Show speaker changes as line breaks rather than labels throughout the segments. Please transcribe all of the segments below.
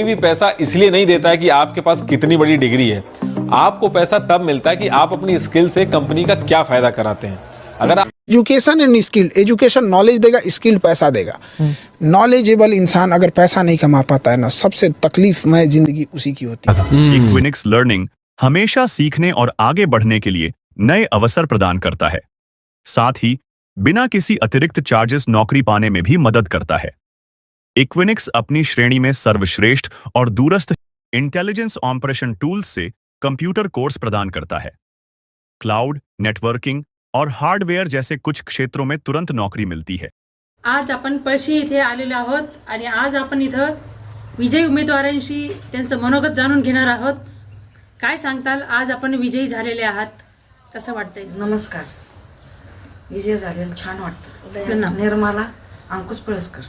भी पैसा इसलिए नहीं देता है कि आपके पास कितनी बड़ी डिग्री है। आपको पैसा तब मिलता है कि आप अपनी स्किल से कंपनी का क्या फायदा कराते हैं। अगर आप
education end skill, education knowledge देगा, स्किल पैसा देगा। नॉलेजेबल इंसान अगर पैसा नहीं कमा पाता है ना, सबसे तकलीफमय जिंदगी उसी की होती है।
इक्विनिक्स लर्निंग हमेशा सीखने और आगे बढ़ने के लिए नए अवसर प्रदान करता है, साथ ही बिना किसी अतिरिक्त चार्जेस नौकरी पाने में भी मदद करता है। इक्विनिक्स अपनी श्रेणी में सर्वश्रेष्ठ और दूरस्थ इंटेलिजेंस ऑपरेशन टूल्स से कंप्यूटर कोर्स प्रदान करता है। क्लाउड, नेटवर्किंग और हार्डवेयर जैसे कुछ क्षेत्रों में तुरंत नौकरी मिलती है।
आज आपण पळशी इथे आलेलो आहोत आणि आज आपण इथं विजयी उमेदवारांशी त्यांचं मनोगत जाणून घेणार आहोत। काय सांगताल, आज आपण विजयी झालेले आहात, कसं वाटतंय?
नमस्कार. विजय झालेलं छान वाटतं.
प्रणाम.
निर्मला अंकुश पळसकर.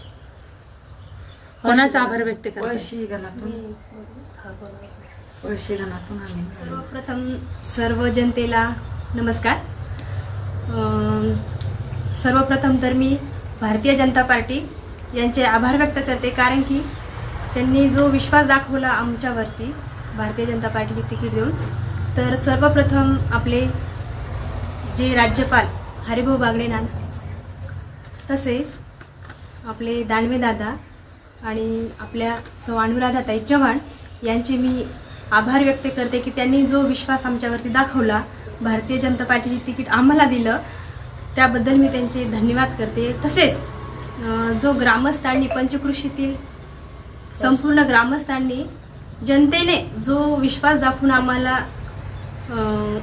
कोणाचा आभार व्यक्त करताय?
पळशी गणातून आम्ही
सर्वप्रथम सर्व जनतेला नमस्कार. सर्वप्रथम तर मी भारतीय जनता पार्टी यांचे आभार व्यक्त करते, कारण की त्यांनी जो विश्वास दाखवला आमच्यावरती भारतीय जनता पार्टीची तिकीट देऊन. तर सर्वप्रथम आपले जे राज्यपाल हरिभाऊ बागडे नाना, तसेच आपले दानवे दादा आणि आपल्या सौ अनुराधाताई चव्हाण यांचे मी आभार व्यक्त करते की त्यांनी जो विश्वास आमच्यावरती दाखवला, भारतीय जनता पार्टीची तिकीट आम्हाला दिलं, त्याबद्दल मी त्यांचे धन्यवाद करते. तसेच जो ग्रामस्थांनी, पंचकृषीतील संपूर्ण ग्रामस्थांनी, जनतेने जो विश्वास दाखवून आम्हाला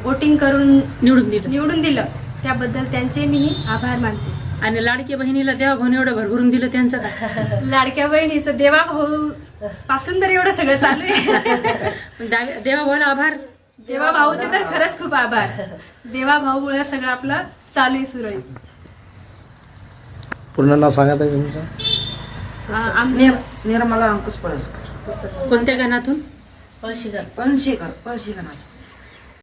वोटिंग करून निवडून दिलं, त्याबद्दल त्यांचे मी आभार मानते.
आणि लाडक्या बहिणीला देवाभाऊने एवढं भरभरून दिलं त्यांचं काय?
लाडक्या बहिणीचं देवाभाऊ पासून तर एवढं सगळं चालू आहे.
देवाभाऊला आभार.
देवाभाऊचे तर खरंच खूप आभार. देवाभाऊमुळे सगळं आपलं चालू आहे, सुरू आहे.
पूर्ण नाव सांगा ताई तुमचं.
निर्मला अंकुश पळसकर.
कोणत्या गणातून?
पळशी गणातून.